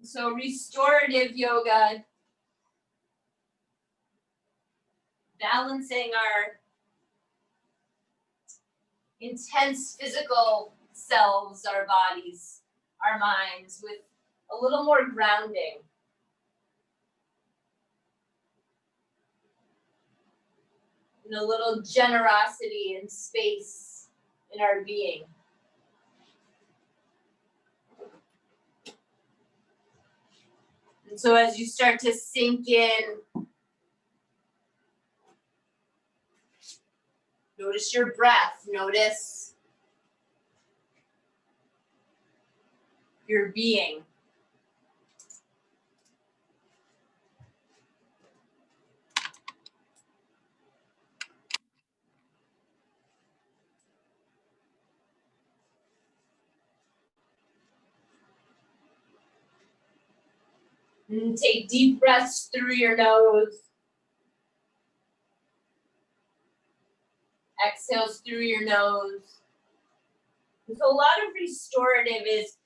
So restorative yoga, balancing our intense physical selves, our bodies, our minds, with a little more grounding. And a little generosity and space in our being. And so as you start to sink in, notice your breath, notice your being. And take deep breaths through your nose. Exhales through your nose. So a lot of restorative is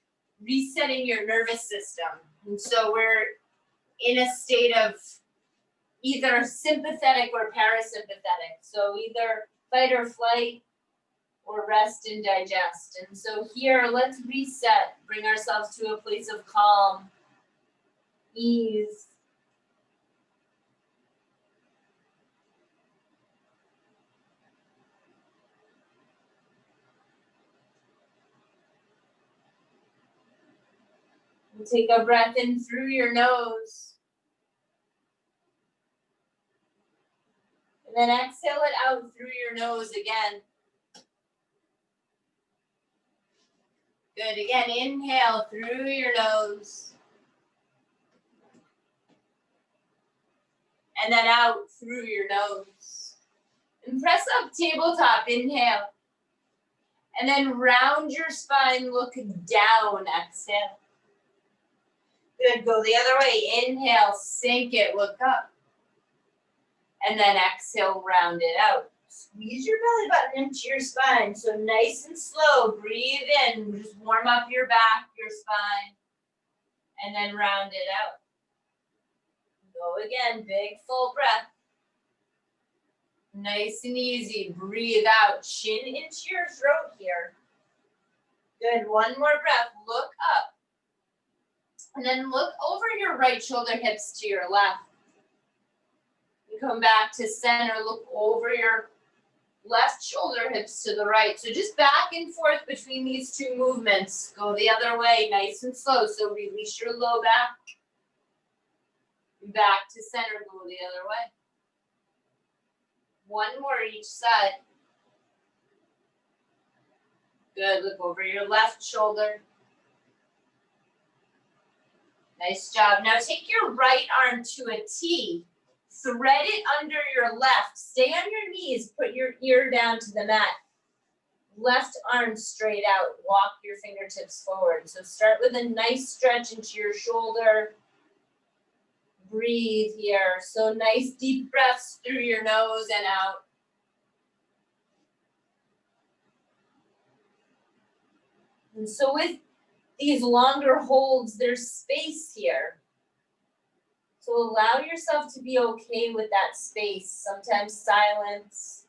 resetting your nervous system. And so we're in a state of either sympathetic or parasympathetic. So either fight or flight or rest and digest. And so here, let's reset, bring ourselves to a place of calm, ease. And take a breath in through your nose. And then exhale it out through your nose again. Good, again, inhale through your nose. And then out through your nose. And press up, tabletop, inhale. And then round your spine, look down, exhale. Good, go the other way, inhale, sink it, look up. And then exhale, round it out. Squeeze your belly button into your spine. So nice and slow, breathe in, just warm up your back, your spine. And then round it out. Go again, big full breath. Nice and easy, breathe out, chin into your throat here. Good, one more breath, look up. And then look over your right shoulder, hips to your left. And come back to center, look over your left shoulder, hips to the right. So just back and forth between these two movements. Go the other way, nice and slow. So release your low back. Back to center, go the other way. One more each side. Good, look over your left shoulder. Nice job. Now take your right arm to a T. Thread it under your left. Stay on your knees. Put your ear down to the mat. Left arm straight out. Walk your fingertips forward. So start with a nice stretch into your shoulder. Breathe here. So nice deep breaths through your nose and out. And so with these longer holds, there's space here. So allow yourself to be okay with that space. Sometimes silence,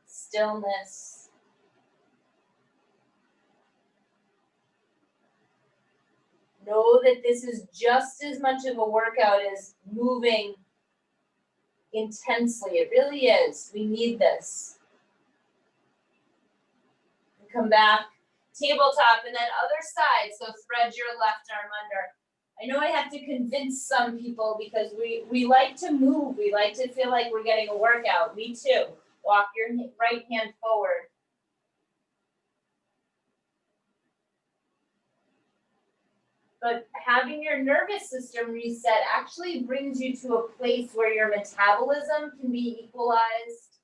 stillness. Know that this is just as much of a workout as moving intensely. It really is. We need this. Come back, tabletop, and then other side. So thread your left arm under. I know I have to convince some people because we like to move. We like to feel like we're getting a workout. Me too. Walk your right hand forward. But having your nervous system reset actually brings you to a place where your metabolism can be equalized,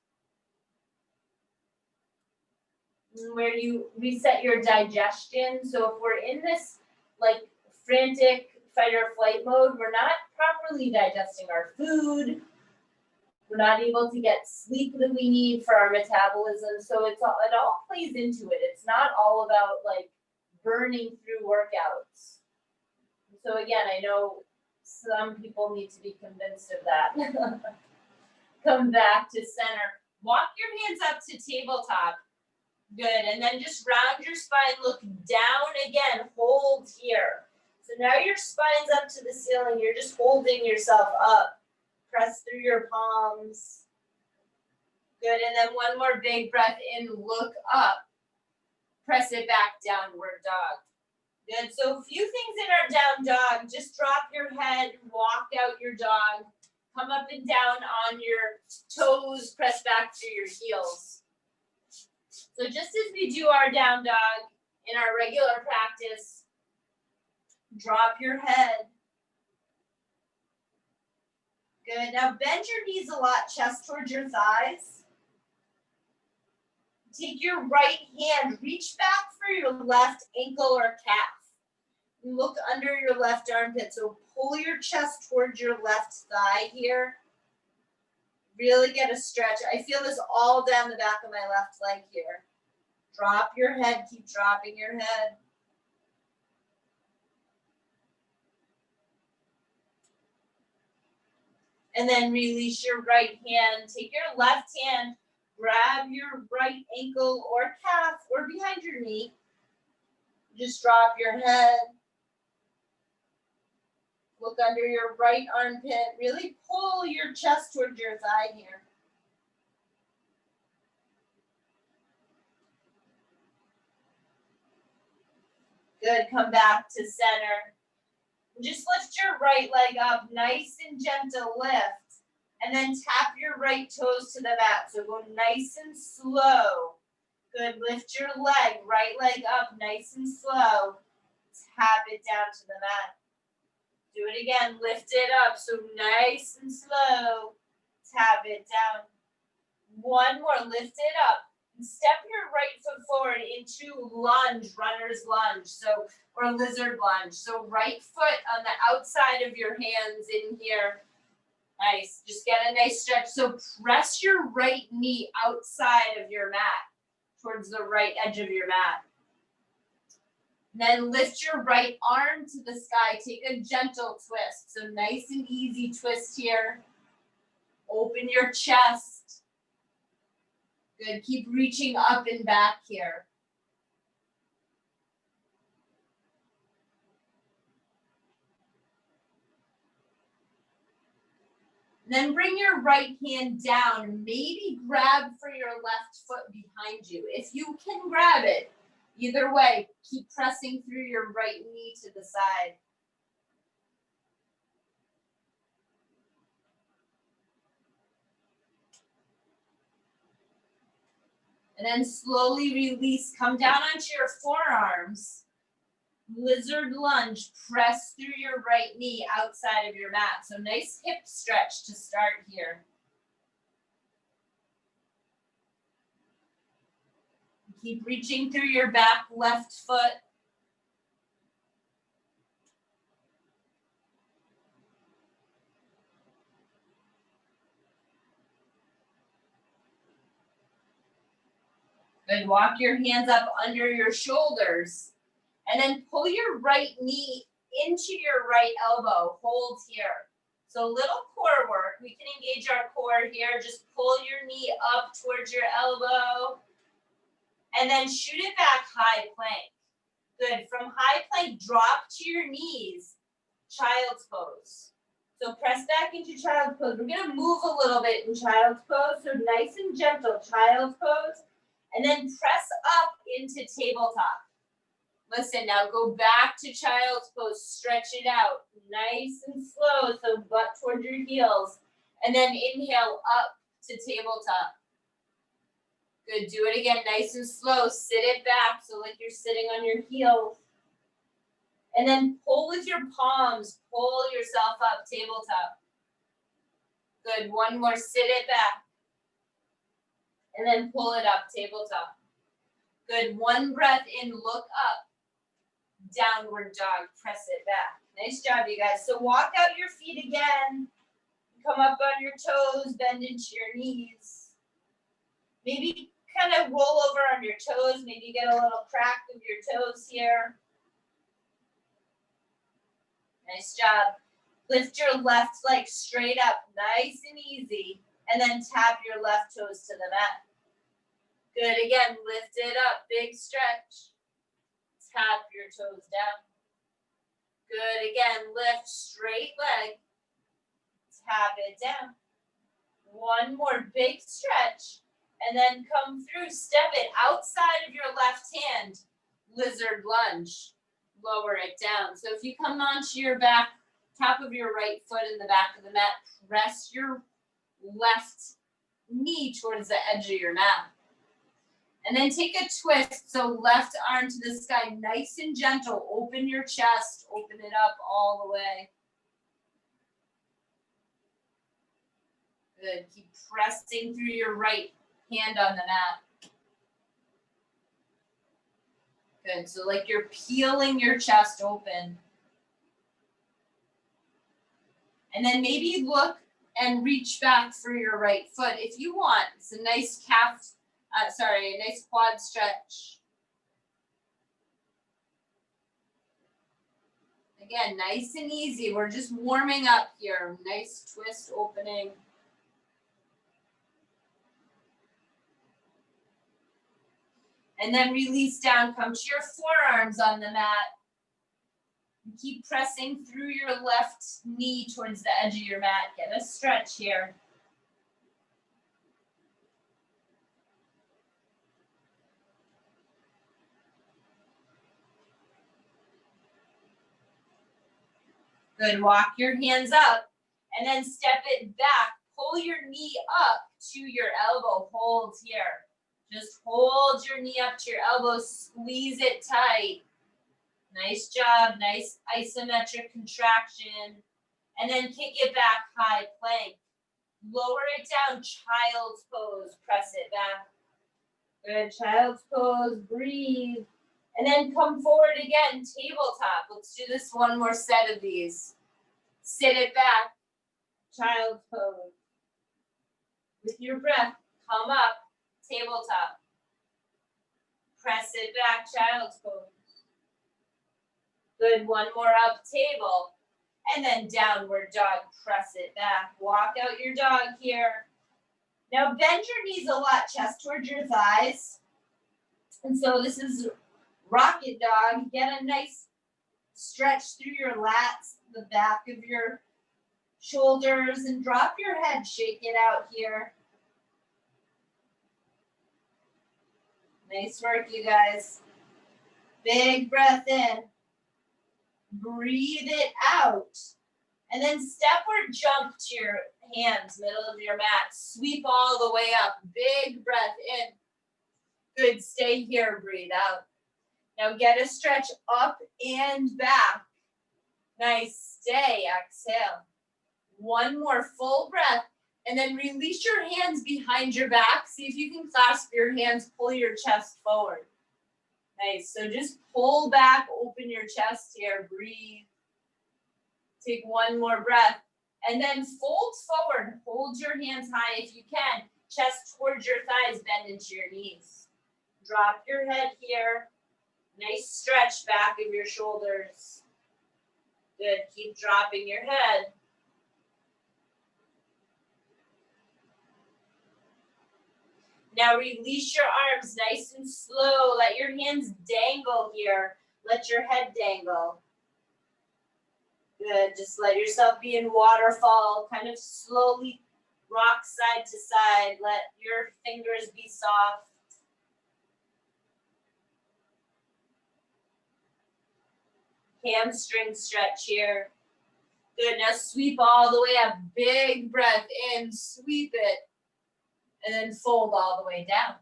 where you reset your digestion. So if we're in this like frantic fight or flight mode, we're not properly digesting our food. We're not able to get sleep that we need for our metabolism. So it all plays into it. It's not all about like burning through workouts. So again, I know some people need to be convinced of that. Come back to center. Walk your hands up to tabletop. Good, and then just round your spine, look down again, hold here. So now your spine's up to the ceiling, you're just holding yourself up. Press through your palms. Good, and then one more big breath in, look up. Press it back, downward dog. Good, so a few things in our down dog. Just drop your head, walk out your dog. Come up and down on your toes, press back through your heels. So just as we do our down dog in our regular practice, drop your head. Good, now bend your knees a lot, chest towards your thighs. Take your right hand, reach back for your left ankle or calf. Look under your left armpit, so pull your chest towards your left thigh here. Really get a stretch. I feel this all down the back of my left leg here. Drop your head, keep dropping your head. And then release your right hand. Take your left hand, grab your right ankle or calf or behind your knee. Just drop your head. Look under your right armpit. Really pull your chest towards your thigh here. Good, come back to center. Just lift your right leg up, nice and gentle lift. And then tap your right toes to the mat. So go nice and slow. Good, lift your leg, right leg up, nice and slow. Tap it down to the mat. Do it again, lift it up, so nice and slow. Tap it down. One more, lift it up. And step your right foot forward into lunge, runner's lunge, or lizard lunge. So right foot on the outside of your hands in here. Nice, just get a nice stretch. So press your right knee outside of your mat, towards the right edge of your mat. Then lift your right arm to the sky. Take a gentle twist. So nice and easy twist here. Open your chest. Good. Keep reaching up and back here. Then bring your right hand down. Maybe grab for your left foot behind you. If you can grab it, either way, keep pressing through your right knee to the side. And then slowly release. Come down onto your forearms. Lizard lunge. Press through your right knee outside of your mat. So nice hip stretch to start here. Keep reaching through your back left foot. Good, walk your hands up under your shoulders. And then pull your right knee into your right elbow. Hold here. So little core work. We can engage our core here. Just pull your knee up towards your elbow. And then shoot it back, high plank. Good, from high plank, drop to your knees. Child's pose. So press back into child's pose. We're gonna move a little bit in child's pose. So nice and gentle, child's pose. And then press up into tabletop. Listen, now go back to child's pose, stretch it out, nice and slow, so butt towards your heels. And then inhale up to tabletop. Good, do it again, nice and slow, sit it back, so like you're sitting on your heels. And then pull with your palms, pull yourself up, tabletop. Good, one more, sit it back. And then pull it up, tabletop. Good, one breath in, look up. Downward dog, press it back. Nice job, you guys. So walk out your feet again. Come up on your toes, bend into your knees. Maybe kind of roll over on your toes. Maybe you get a little crack of your toes here. Nice job. Lift your left leg straight up, nice and easy. And then tap your left toes to the mat. Good, again, lift it up, big stretch. Tap your toes down. Good, again, lift straight leg. Tap it down. One more big stretch. And then come through, step it outside of your left hand. Lizard lunge. Lower it down. So if you come onto your back, top of your right foot in the back of the mat, press your left knee towards the edge of your mat. And then take a twist, so left arm to the sky, nice and gentle. Open your chest, open it up all the way. Good, keep pressing through your right hand on the mat. Good, so like you're peeling your chest open. And then maybe look and reach back for your right foot if you want. It's a nice a nice quad stretch. Again, nice and easy. We're just warming up here. Nice twist opening. And then release down, come to your forearms on the mat. And keep pressing through your left knee towards the edge of your mat. Get a stretch here. Good, walk your hands up and then step it back. Pull your knee up to your elbow, hold here. Just hold your knee up to your elbow, squeeze it tight. Nice job, nice isometric contraction. And then kick it back, high plank. Lower it down, child's pose, press it back. Good, child's pose, breathe. And then come forward again, tabletop. Let's do this one more set of these. Sit it back, child's pose. With your breath, come up, tabletop. Press it back, child's pose. Good, one more up, table. And then downward dog, press it back. Walk out your dog here. Now bend your knees a lot, chest towards your thighs. And so this is rocket dog. Get a nice stretch through your lats, the back of your shoulders, and drop your head, shake it out here. Nice work, you guys. Big breath in. Breathe it out. And then step or jump to your hands, middle of your mat. Sweep all the way up. Big breath in. Good, stay here, breathe out. Now get a stretch up and back. Nice, stay, exhale. One more full breath. And then release your hands behind your back. See if you can clasp your hands, pull your chest forward. Nice, so just pull back, open your chest here, breathe. Take one more breath. And then fold forward, hold your hands high if you can. Chest towards your thighs, bend into your knees. Drop your head here. Nice stretch back of your shoulders. Good, keep dropping your head. Now release your arms nice and slow. Let your hands dangle here. Let your head dangle. Good, just let yourself be in waterfall. Kind of slowly rock side to side. Let your fingers be soft. Hamstring stretch here. Good, now sweep all the way up. Big breath in, sweep it. And then fold all the way down.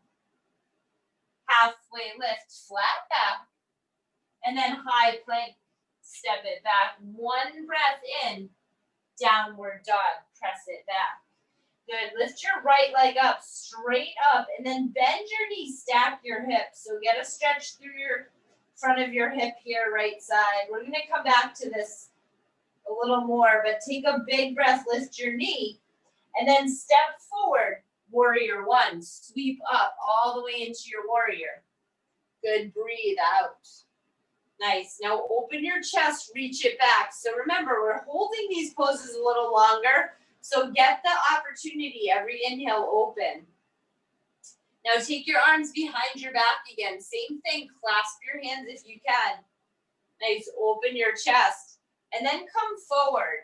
Halfway lift, flat back. And then high plank, step it back. One breath in, downward dog, press it back. Good, lift your right leg up, straight up, and then bend your knee, stack your hips. So get a stretch through your front of your hip here, right side. We're gonna come back to this a little more, but take a big breath, lift your knee, and then step forward. Warrior one, sweep up all the way into your warrior. Good, breathe out. Nice, now open your chest, reach it back. So remember, we're holding these poses a little longer, so get the opportunity, every inhale, open. Now take your arms behind your back again. Same thing, clasp your hands if you can. Nice, open your chest, and then come forward.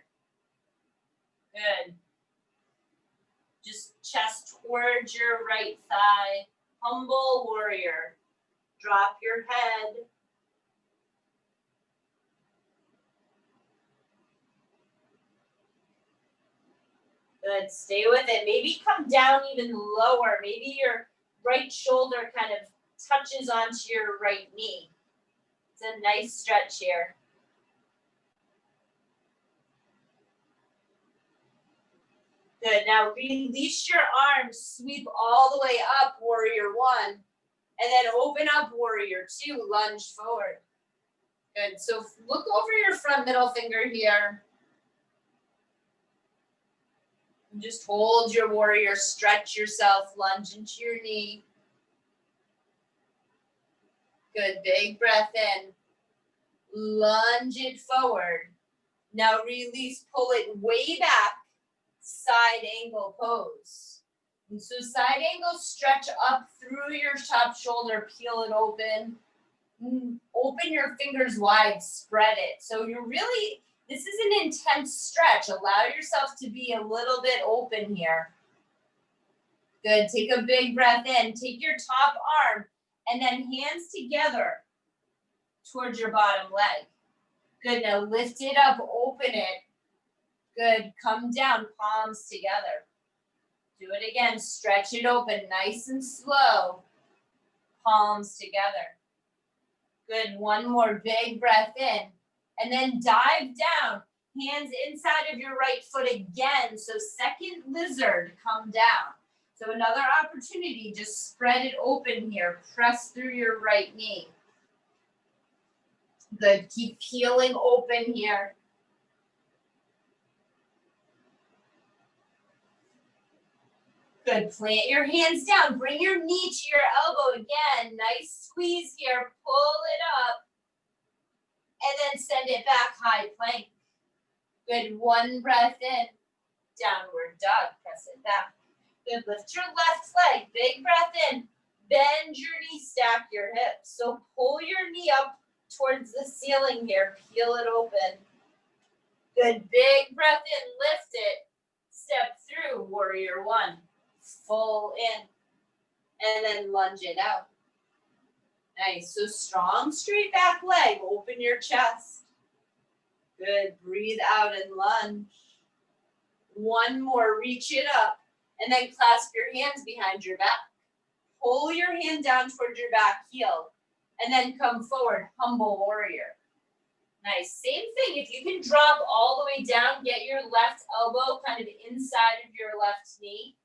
Good. Just chest towards your right thigh. Humble warrior. Drop your head. Good, stay with it. Maybe come down even lower. Maybe your right shoulder kind of touches onto your right knee. It's a nice stretch here. Good, now release your arms, sweep all the way up, warrior one, and then open up, warrior two, lunge forward. Good, so look over your front middle finger here. And just hold your warrior, stretch yourself, lunge into your knee. Good, big breath in. Lunge it forward. Now release, pull it way back. Side angle pose. And so side angle, stretch up through your top shoulder, peel it open. Open your fingers wide, spread it. So you're really, this is an intense stretch. Allow yourself to be a little bit open here. Good, take a big breath in. Take your top arm and then hands together towards your bottom leg. Good, now lift it up, open it. Good, come down, palms together. Do it again, stretch it open, nice and slow. Palms together. Good, one more big breath in. And then dive down, hands inside of your right foot again. So second lizard, come down. So another opportunity, just spread it open here. Press through your right knee. Good, keep peeling open here. Good, plant your hands down, bring your knee to your elbow again. Nice squeeze here, pull it up. And then send it back, high plank. Good, one breath in. Downward dog, press it back. Good, lift your left leg, big breath in. Bend your knee, stack your hips. So pull your knee up towards the ceiling here, peel it open. Good, big breath in, lift it. Step through, warrior one. Full in, and then lunge it out. Nice, so strong, straight back leg, open your chest. Good, breathe out and lunge. One more, reach it up, and then clasp your hands behind your back. Pull your hand down towards your back heel, and then come forward, humble warrior. Nice, same thing, if you can drop all the way down, get your left elbow kind of inside of your left knee.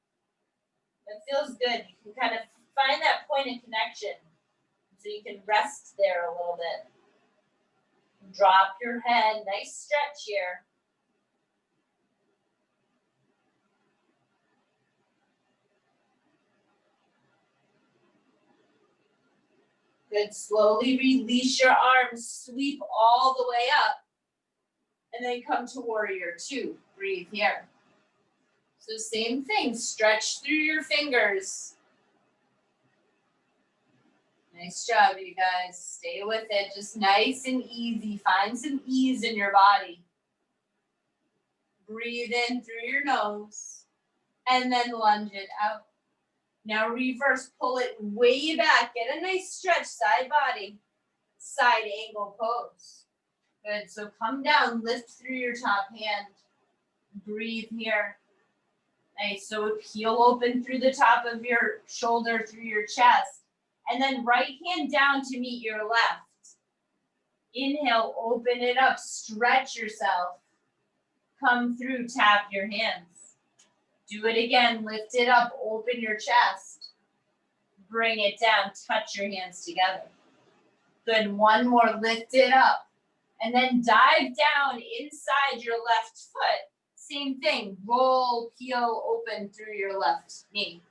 That feels good. You can kind of find that point of connection. So you can rest there a little bit. Drop your head. Nice stretch here. Good. Slowly release your arms. Sweep all the way up. And then come to warrior two. Breathe here. So same thing, stretch through your fingers. Nice job, you guys. Stay with it, just nice and easy. Find some ease in your body. Breathe in through your nose and then lunge it out. Now reverse, pull it way back. Get a nice stretch, side body. Side angle pose. Good, so come down, lift through your top hand. Breathe here. Nice, so peel open through the top of your shoulder, through your chest. And then right hand down to meet your left. Inhale, open it up, stretch yourself. Come through, tap your hands. Do it again, lift it up, open your chest. Bring it down, touch your hands together. Good, one more, lift it up. And then dive down inside your left foot. Same thing, roll, peel, open through your left knee.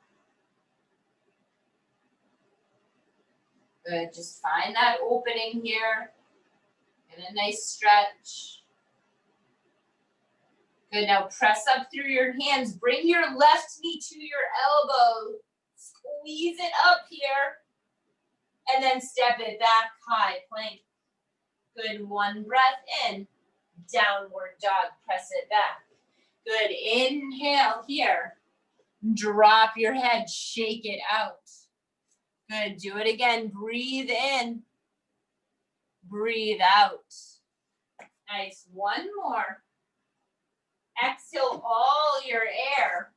Good, just find that opening here. Get a nice stretch. Good, now press up through your hands. Bring your left knee to your elbow. Squeeze it up here. And then step it back, high plank. Good, one breath in. Downward dog, press it back. Good, inhale here. Drop your head, shake it out. Good, do it again. Breathe in. Breathe out. Nice, one more. Exhale all your air.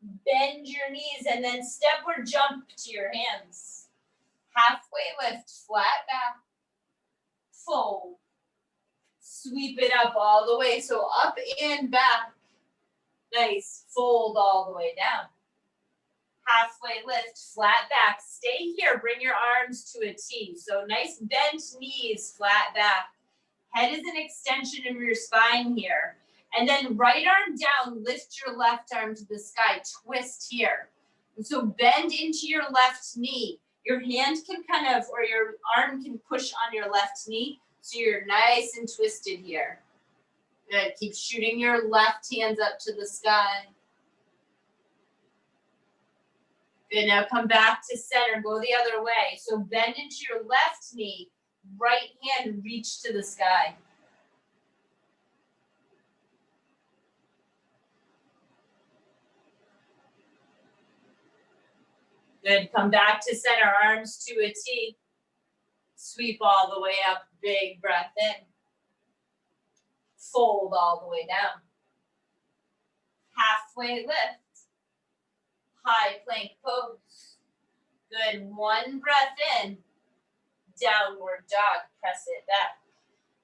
Bend your knees and then step or jump to your hands. Halfway lift, flat back. Fold. Sweep it up all the way, so up and back. Nice, fold all the way down. Halfway lift, flat back. Stay here, bring your arms to a T. So nice bent knees, flat back. Head is an extension of your spine here. And then right arm down, lift your left arm to the sky, twist here. And so bend into your left knee. Your hand can kind of, or your arm can push on your left knee, so you're nice and twisted here. Good, keep shooting your left hands up to the sky. Good, now come back to center, go the other way. So bend into your left knee, right hand reach to the sky. Good, come back to center, arms to a T. Sweep all the way up, big breath in. Fold all the way down. Halfway lift. High plank pose. Good, one breath in. Downward dog, press it back.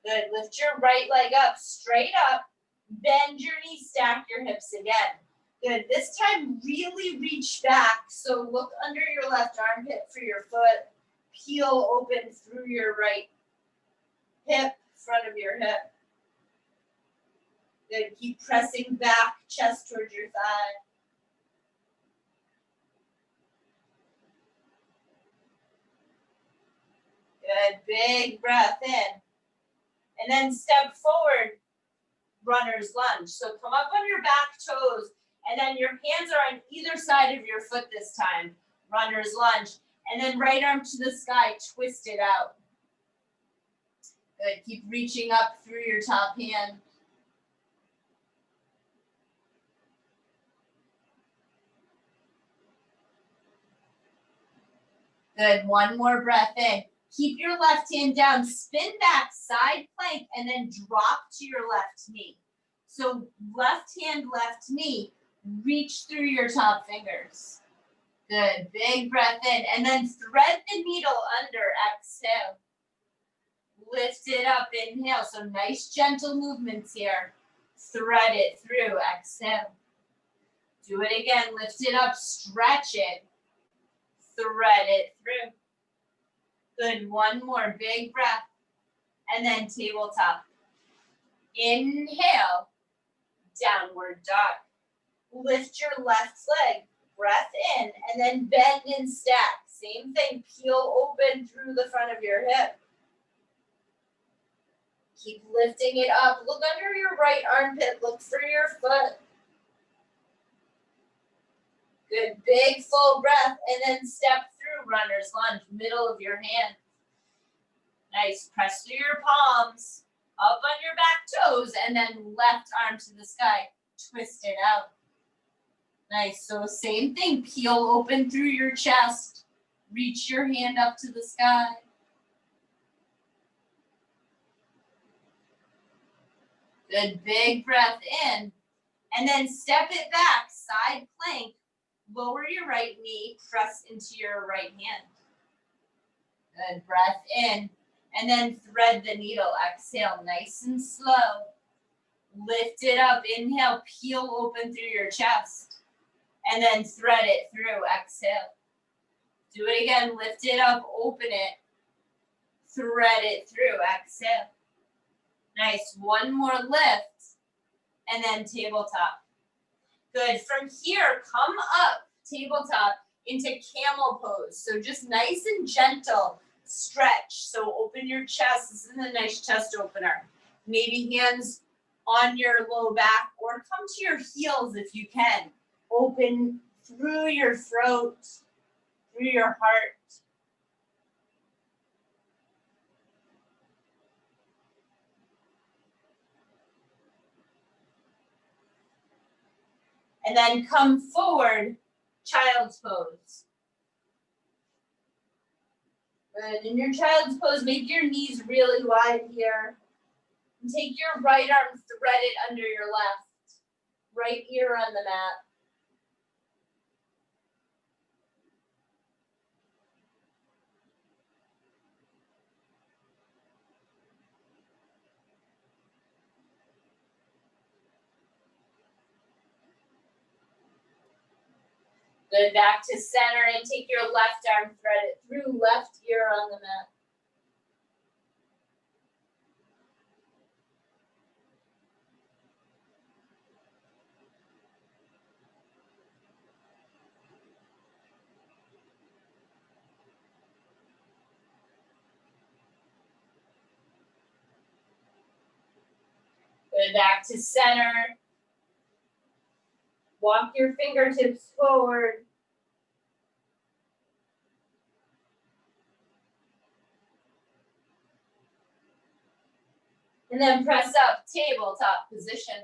Good, lift your right leg up, straight up. Bend your knee, stack your hips again. Good, this time really reach back. So look under your left armpit for your foot. Peel open through your right hip, front of your hip. Good, keep pressing back, chest towards your thigh. Good, big breath in. And then step forward, runner's lunge. So come up on your back toes, and then your hands are on either side of your foot this time. Runner's lunge. And then right arm to the sky, twist it out. Good, keep reaching up through your top hand. Good, one more breath in. Keep your left hand down, spin back, side plank, and then drop to your left knee. So left hand, left knee, reach through your top fingers. Good, big breath in, and then thread the needle under, exhale. Lift it up, inhale, so nice gentle movements here. Thread it through, exhale. Do it again, lift it up, stretch it. Thread it through. Good, one more big breath. And then tabletop. Inhale, downward dog. Lift your left leg, breath in, and then bend and stack. Same thing, peel open through the front of your hip. Keep lifting it up. Look under your right armpit, look for your foot. Good, big full breath, and then step through runner's lunge, middle of your hand. Nice, press through your palms, up on your back toes, and then left arm to the sky, twist it out. Nice, so same thing, peel open through your chest, reach your hand up to the sky. Good, big breath in, and then step it back, side plank. Lower your right knee, press into your right hand. Good, breath in, and then thread the needle. Exhale, nice and slow. Lift it up, inhale, peel open through your chest. And then thread it through, exhale. Do it again, lift it up, open it. Thread it through, exhale. Nice, one more lift, and then tabletop. Good, from here, come up, tabletop, into camel pose. So just nice and gentle stretch. So open your chest. This is a nice chest opener. Maybe hands on your low back or come to your heels if you can. Open through your throat, through your heart. And then come forward, child's pose. Good. In your child's pose, make your knees really wide here. And take your right arm, thread it under your left. Right ear on the mat. Good, back to center and take your left arm, thread it through, left ear on the mat. Good, back to center. Walk your fingertips forward. And then press up, tabletop position.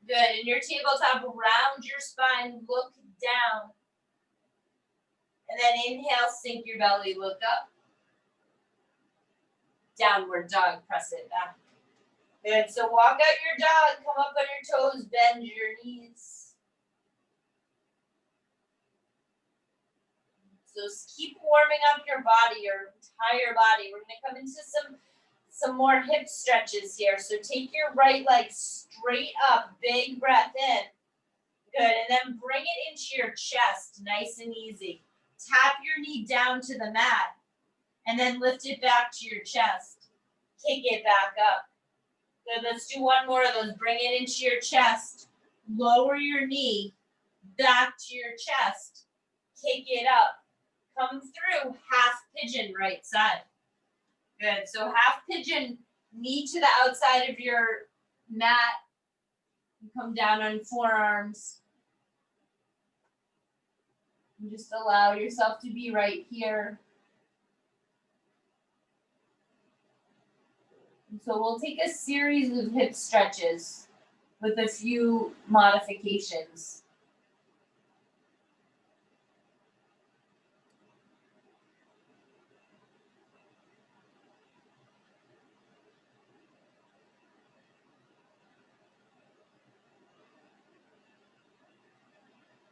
Good, in your tabletop, round your spine, look down. And then inhale, sink your belly, look up. Downward dog, press it back. Good, so walk out your dog, come up on your toes, bend your knees. So keep warming up your body, your entire body. We're gonna come into some more hip stretches here. So take your right leg straight up, big breath in. Good, and then bring it into your chest, nice and easy. Tap your knee down to the mat, and then lift it back to your chest. Kick it back up. Good, let's do one more of those. Bring it into your chest. Lower your knee, back to your chest. Kick it up. Come through, half pigeon right side. Good, so half pigeon, knee to the outside of your mat. Come down on forearms. And just allow yourself to be right here. And so we'll take a series of hip stretches with a few modifications.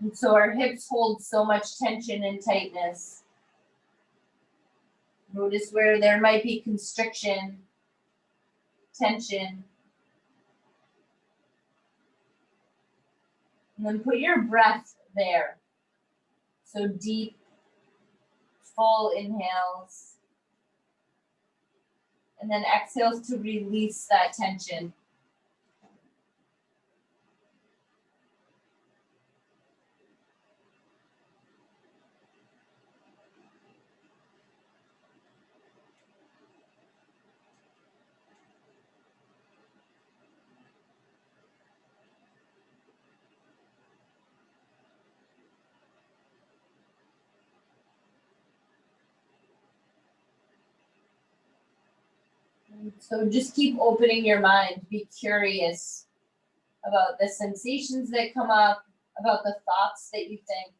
And so our hips hold so much tension and tightness. Notice where there might be constriction, tension. And then put your breath there. So deep, full inhales. And then exhales to release that tension. So just keep opening your mind. Be curious about the sensations that come up, about the thoughts that you think.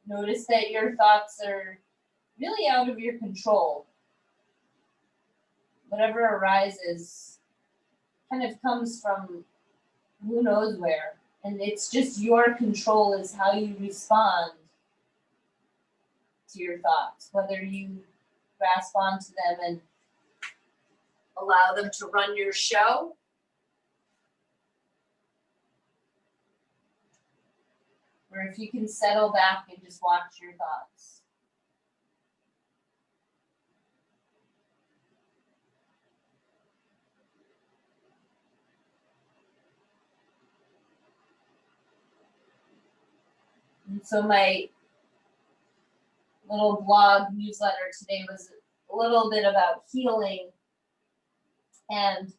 Notice that your thoughts are really out of your control. Whatever arises kind of comes from who knows where. And it's just your control is how you respond to your thoughts, whether you grasp onto them and allow them to run your show, or if you can settle back and just watch your thoughts. And so my little blog newsletter today was a little bit about healing and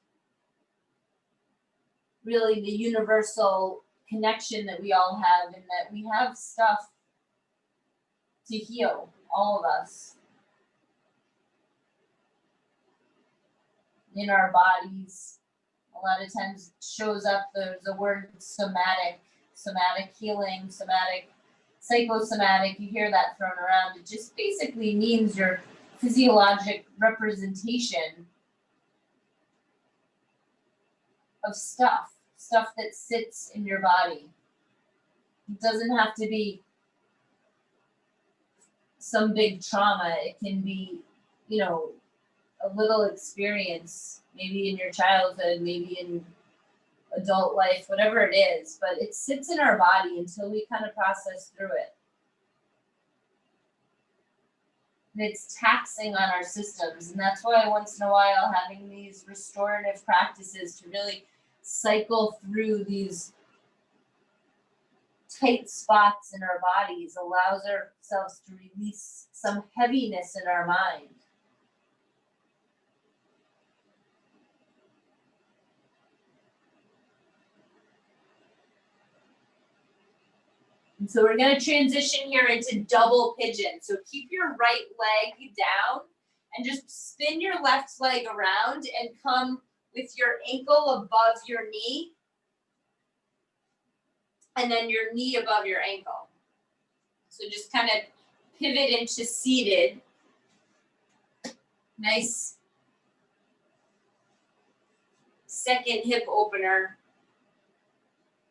really the universal connection that we all have, and that we have stuff to heal, all of us, in our bodies. A lot of times it shows up, there's a word somatic healing, somatic, psychosomatic, you hear that thrown around. It just basically means your physiologic representation of stuff that sits in your body. It doesn't have to be some big trauma. It can be, a little experience, maybe in your childhood, maybe in adult life, whatever it is, but it sits in our body until we kind of process through it. And it's taxing on our systems, and that's why once in a while having these restorative practices to really cycle through these tight spots in our bodies allows ourselves to release some heaviness in our mind. And so we're going to transition here into double pigeon. So keep your right leg down and just spin your left leg around and come with your ankle above your knee, and then your knee above your ankle. So just kind of pivot into seated. Nice second hip opener.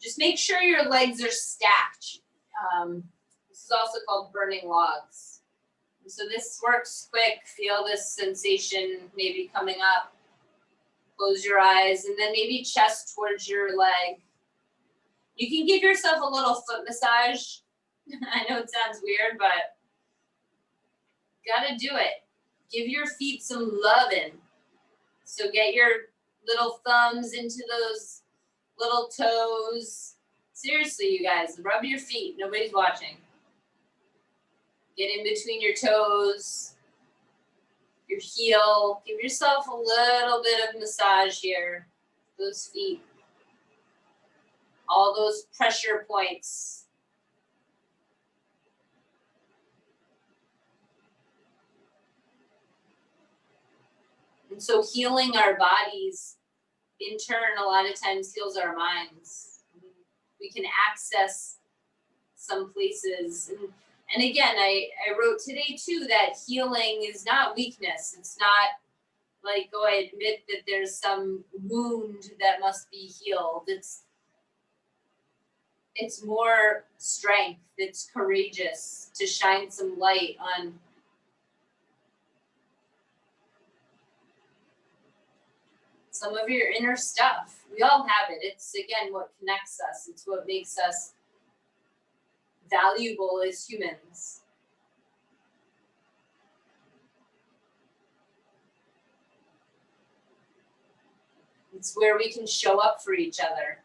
Just make sure your legs are stacked. This is also called burning logs. So this works quick. Feel this sensation maybe coming up. Close your eyes, and then maybe chest towards your leg. You can give yourself a little foot massage. I know it sounds weird, but gotta do it. Give your feet some loving. So get your little thumbs into those little toes. Seriously, you guys, rub your feet. Nobody's watching. Get in between your toes, your heel. Give yourself a little bit of massage here. Those feet. All those pressure points. And so healing our bodies, in turn, a lot of times heals our minds. We can access some places. And again, I wrote today too that healing is not weakness. It's not like, oh, I admit that there's some wound that must be healed. It's more strength. It's courageous to shine some light on some of your inner stuff. We all have it. It's, again, what connects us. It's what makes us valuable as humans. It's where we can show up for each other.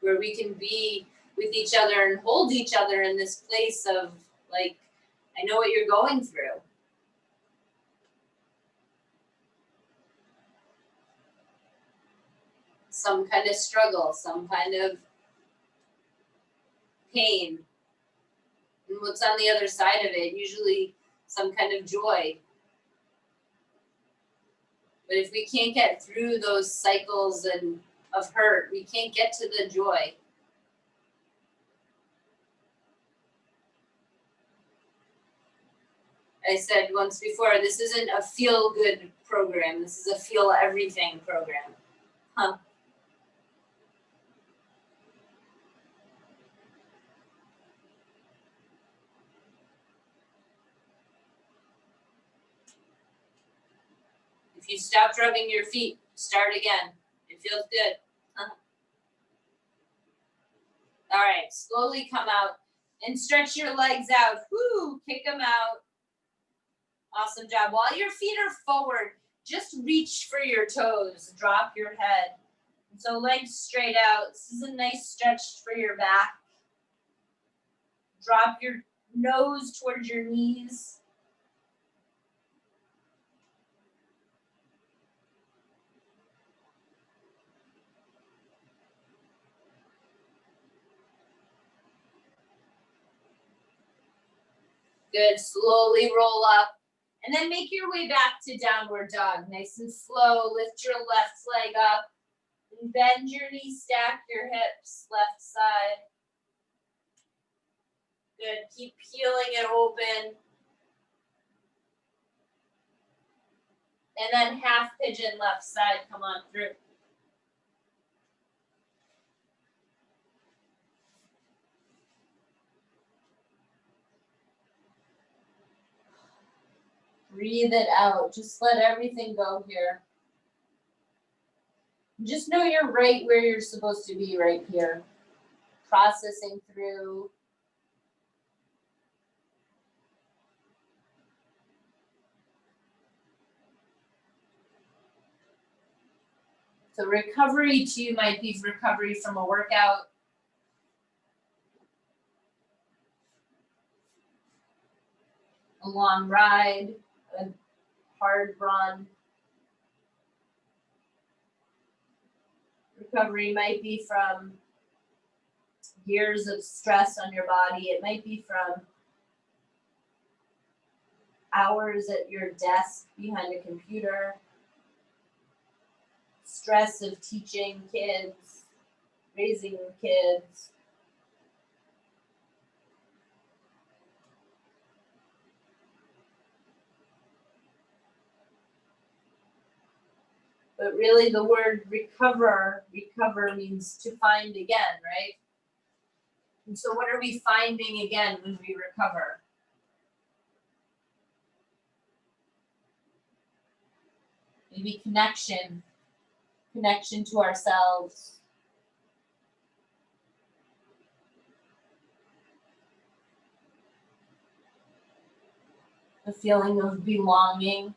Where we can be with each other and hold each other in this place of, like, I know what you're going through. Some kind of struggle, some kind of pain. And what's on the other side of it? Usually some kind of joy. But if we can't get through those cycles of hurt, we can't get to the joy. I said once before, this isn't a feel-good program. This is a feel-everything program. Huh. If you stopped rubbing your feet, start again. It feels good. Huh. All right, slowly come out and stretch your legs out. Whoo, kick them out. Awesome job. While your feet are forward, just reach for your toes. Drop your head. So legs straight out. This is a nice stretch for your back. Drop your nose towards your knees. Good. Slowly roll up. And then make your way back to downward dog. Nice and slow. Lift your left leg up. And bend your knee, stack your hips, left side. Good. Keep peeling it open. And then half pigeon left side. Come on through. Breathe it out. Just let everything go here. Just know you're right where you're supposed to be right here. Processing through. So recovery to you might be recovery from a workout. A long ride, a hard run. Recovery might be from years of stress on your body. It might be from hours at your desk behind a computer. Stress of teaching kids, raising kids. But really the word recover means to find again, right? And so what are we finding again when we recover? Maybe connection to ourselves. The feeling of belonging.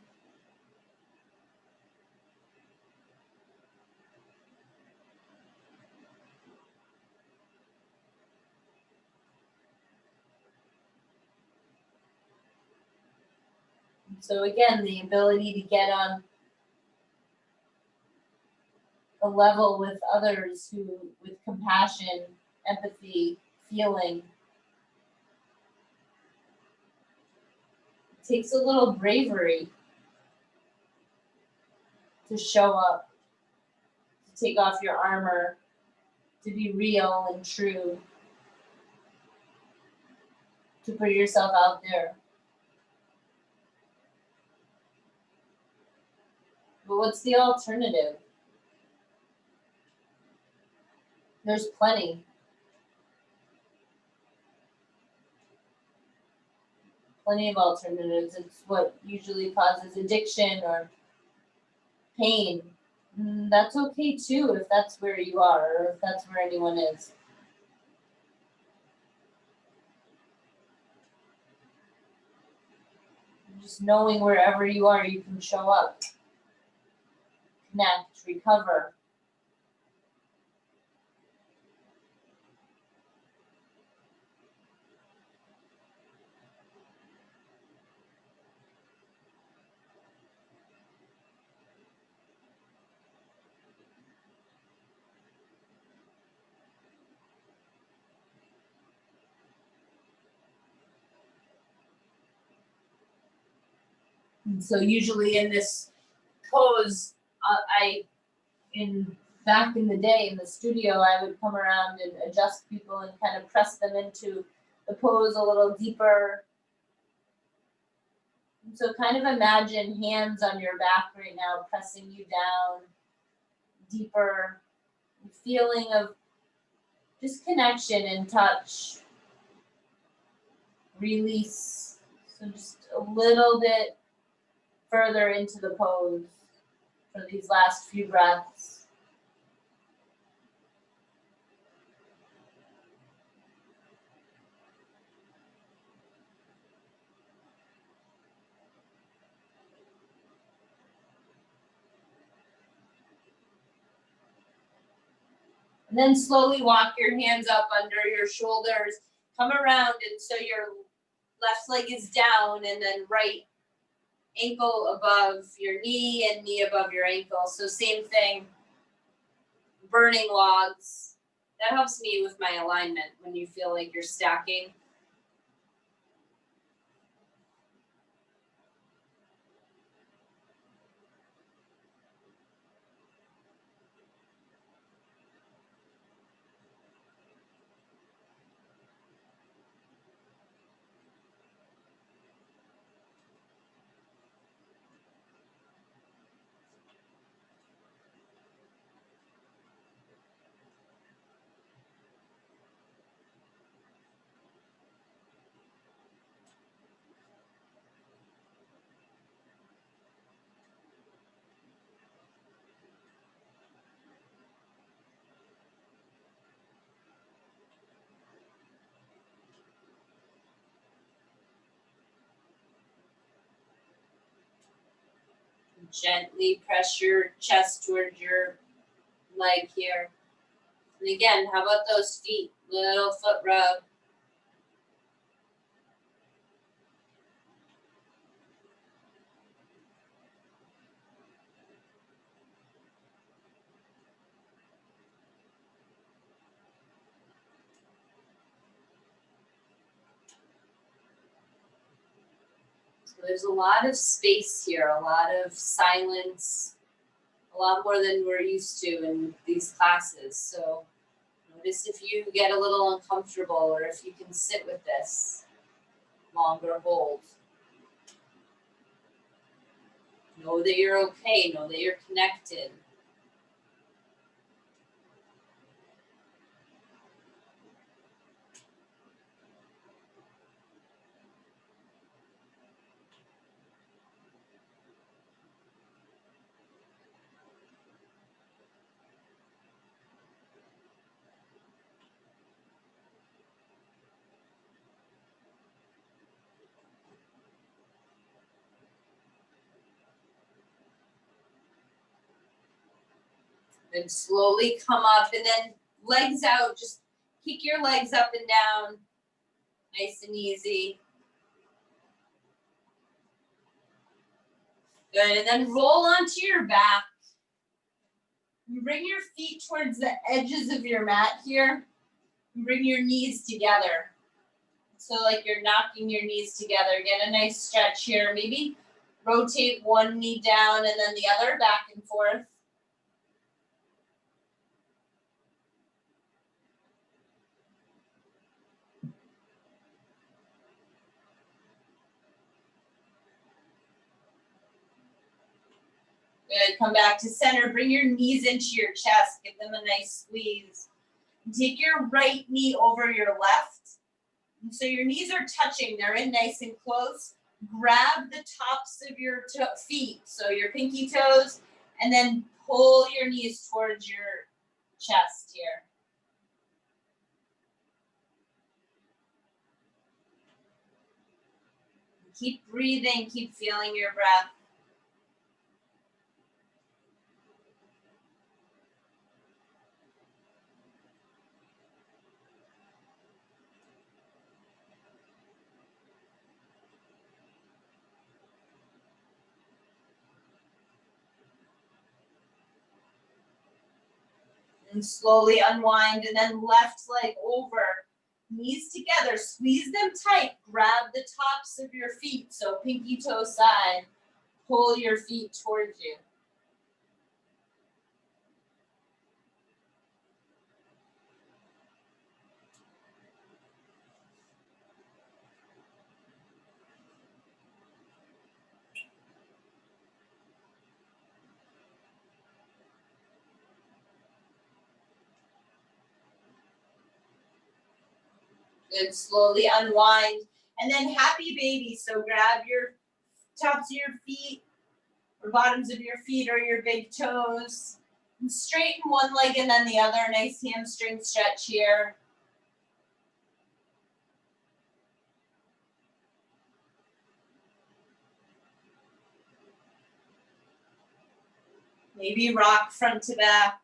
So again, the ability to get on a level with others with compassion, empathy, feeling. It takes a little bravery to show up, to take off your armor, to be real and true, to put yourself out there. But what's the alternative? There's plenty. Plenty of alternatives. It's what usually causes addiction or pain. That's okay too if that's where you are or if that's where anyone is. Just knowing wherever you are, you can show up, connect, recover. And so usually in this pose, back in the day in the studio, I would come around and adjust people and kind of press them into the pose a little deeper. And so kind of imagine hands on your back right now, pressing you down deeper, feeling of just connection and touch, release. So just a little bit further into the pose for these last few breaths. And then slowly walk your hands up under your shoulders. Come around, and so your left leg is down, and then right ankle above your knee and knee above your ankle. So same thing, burning logs. That helps me with my alignment when you feel like you're stacking. Gently press your chest towards your leg here. And again, how about those feet? Little foot rub. So there's a lot of space here, a lot of silence, a lot more than we're used to in these classes. So notice if you get a little uncomfortable or if you can sit with this longer hold. Know that you're okay. Know that you're connected. Then slowly come up and then legs out. Just kick your legs up and down. Nice and easy. Good. And then roll onto your back. Bring your feet towards the edges of your mat here. Bring your knees together. So like you're knocking your knees together. Get a nice stretch here. Maybe rotate one knee down and then the other back and forth. Good. Come back to center. Bring your knees into your chest. Give them a nice squeeze. Take your right knee over your left. So your knees are touching. They're in nice and close. Grab the tops of your feet, so your pinky toes, and then pull your knees towards your chest here. Keep breathing. Keep feeling your breath. And slowly unwind, and then left leg over, knees together, squeeze them tight, grab the tops of your feet, so pinky toe side, pull your feet towards you. Good, slowly unwind, and then happy baby, so grab your tops of your feet, or bottoms of your feet, or your big toes, and straighten one leg and then the other, nice hamstring stretch here. Maybe rock front to back.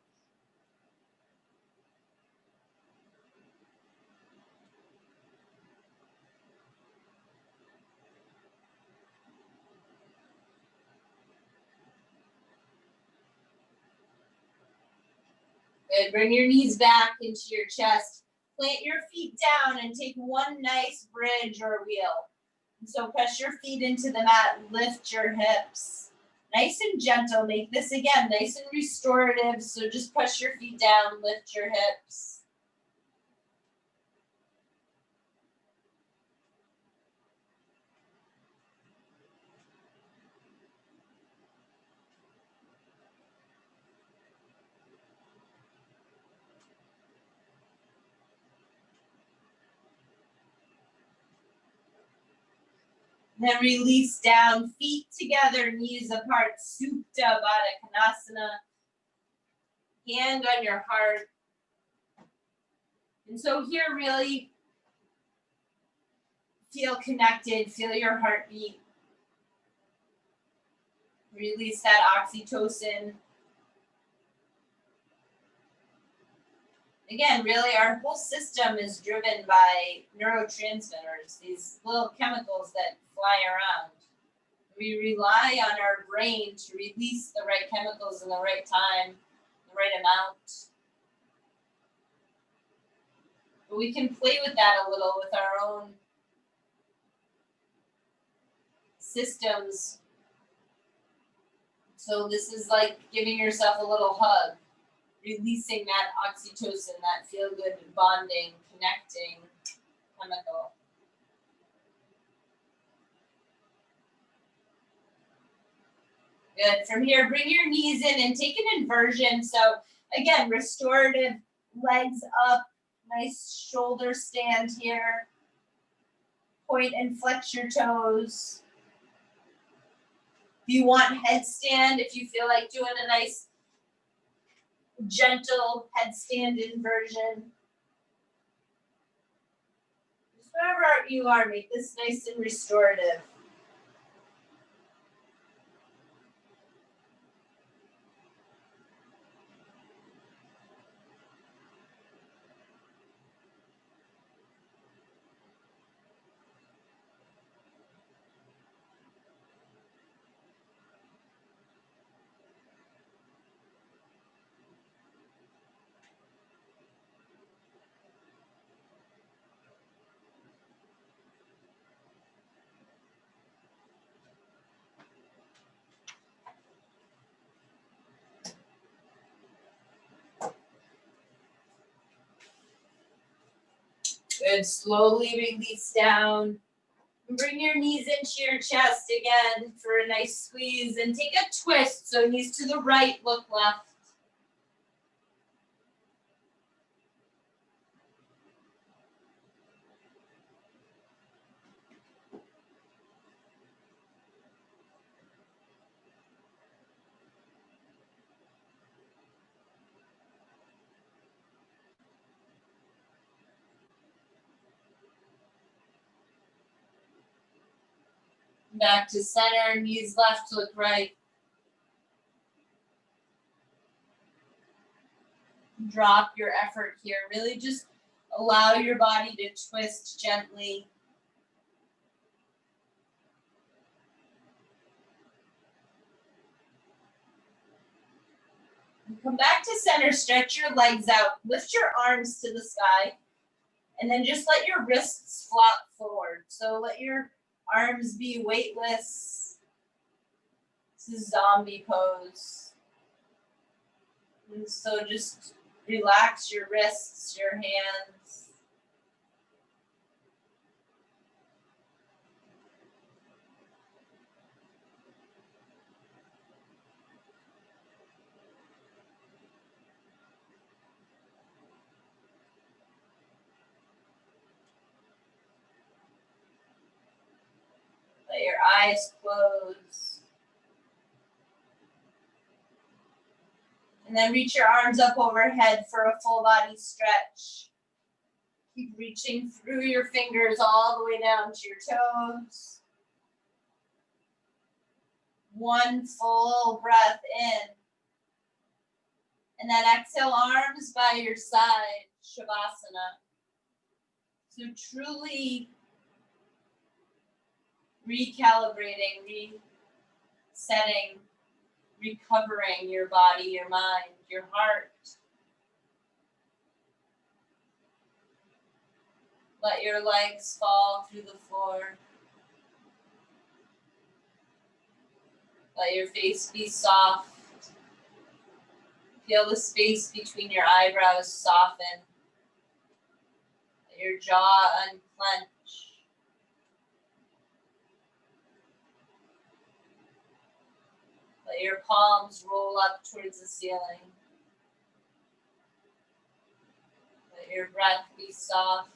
Good. Bring your knees back into your chest. Plant your feet down and take one nice bridge or wheel. And so press your feet into the mat, lift your hips. Nice and gentle. Make this again nice and restorative. So just press your feet down, lift your hips. Then release down, feet together, knees apart, Supta Baddha Konasana. Hand on your heart. And so here really feel connected, feel your heartbeat. Release that oxytocin. Again, really our whole system is driven by neurotransmitters, these little chemicals that fly around. We rely on our brain to release the right chemicals in the right time, the right amount. But we can play with that a little with our own systems. So this is like giving yourself a little hug, releasing that oxytocin, that feel-good bonding, connecting chemical. Good. From here, bring your knees in and take an inversion. So again, restorative, legs up, nice shoulder stand here. Point and flex your toes. If you want headstand, if you feel like doing a nice gentle headstand inversion. Just wherever you are, make this nice and restorative. Good. Slowly release down. Bring your knees into your chest again for a nice squeeze and take a twist. So knees to the right, look left. Back to center, knees left, look right. Drop your effort here. Really just allow your body to twist gently. Come back to center, stretch your legs out, lift your arms to the sky, and then just let your wrists flop forward. So let your arms be weightless. This is zombie pose. And so just relax your wrists, your hands. Let your eyes close. And then reach your arms up overhead for a full body stretch. Keep reaching through your fingers all the way down to your toes. One full breath in. And then exhale, arms by your side, Shavasana. So truly recalibrating, resetting, recovering your body, your mind, your heart. Let your legs fall through the floor. Let your face be soft. Feel the space between your eyebrows soften. Let your jaw unclench. Let your palms roll up towards the ceiling. Let your breath be soft.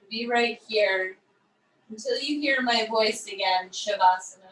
Be right here until you hear my voice again, Shavasana.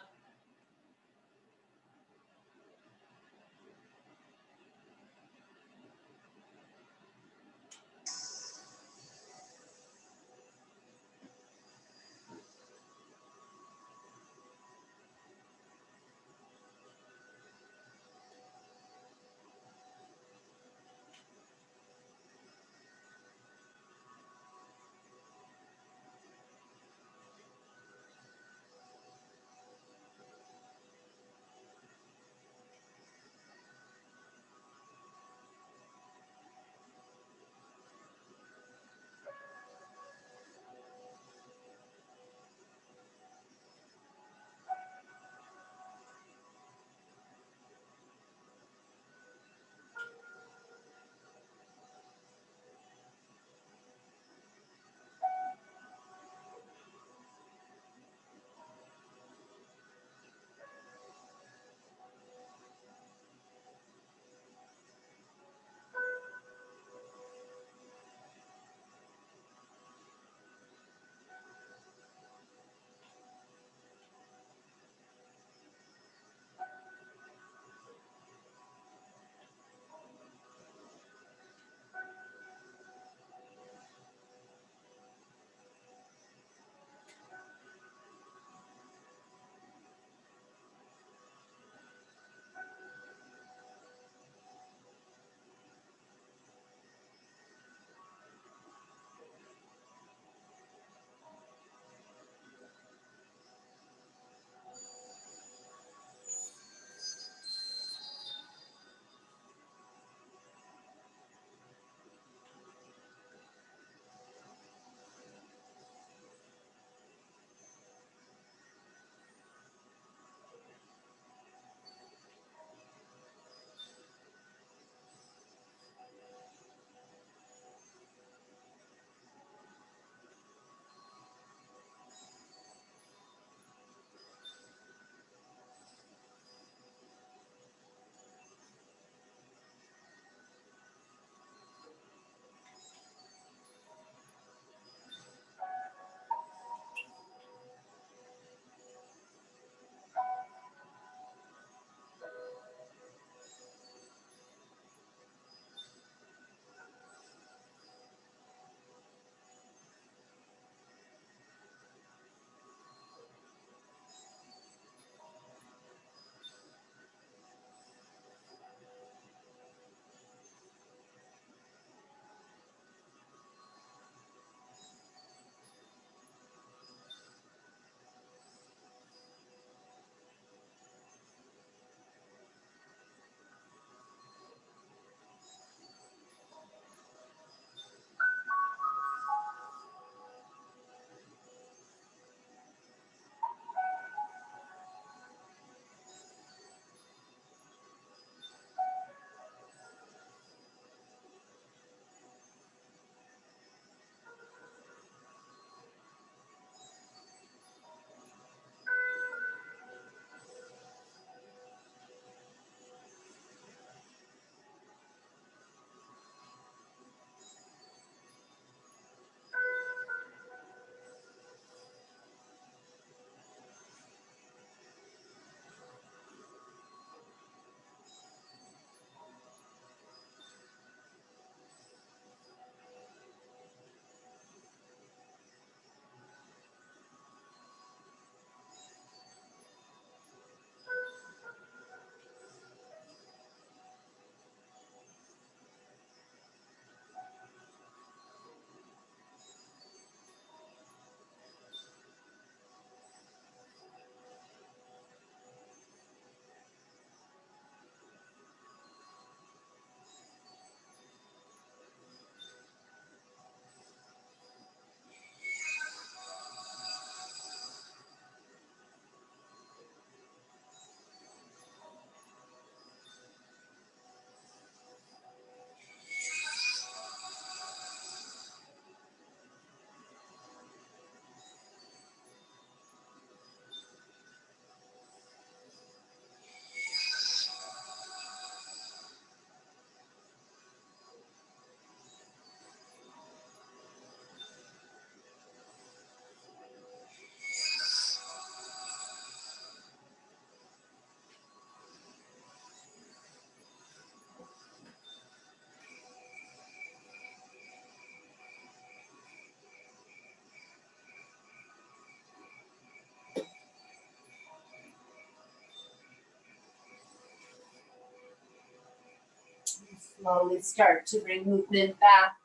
Slowly start to bring movement back.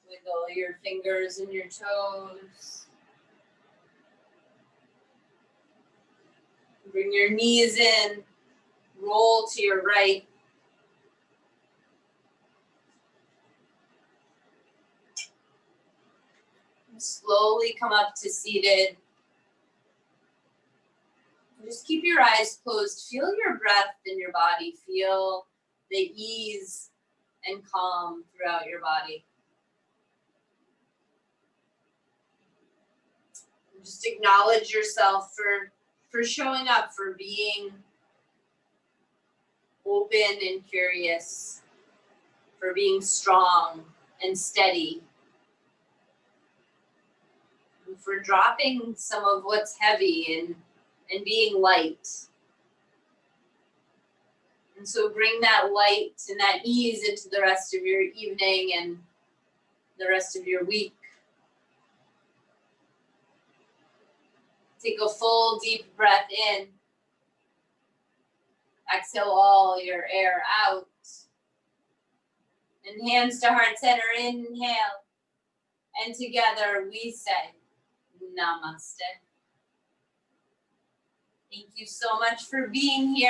Wiggle your fingers and your toes. Bring your knees in. Roll to your right. Slowly come up to seated. Just keep your eyes closed. Feel your breath in your body. Feel the ease and calm throughout your body. Just acknowledge yourself for showing up, for being open and curious, for being strong and steady, and for dropping some of what's heavy and being light. And so bring that light and that ease into the rest of your evening and the rest of your week. Take a full deep breath in. Exhale all your air out. And hands to heart center, inhale. And together we say, Namaste. Thank you so much for being here.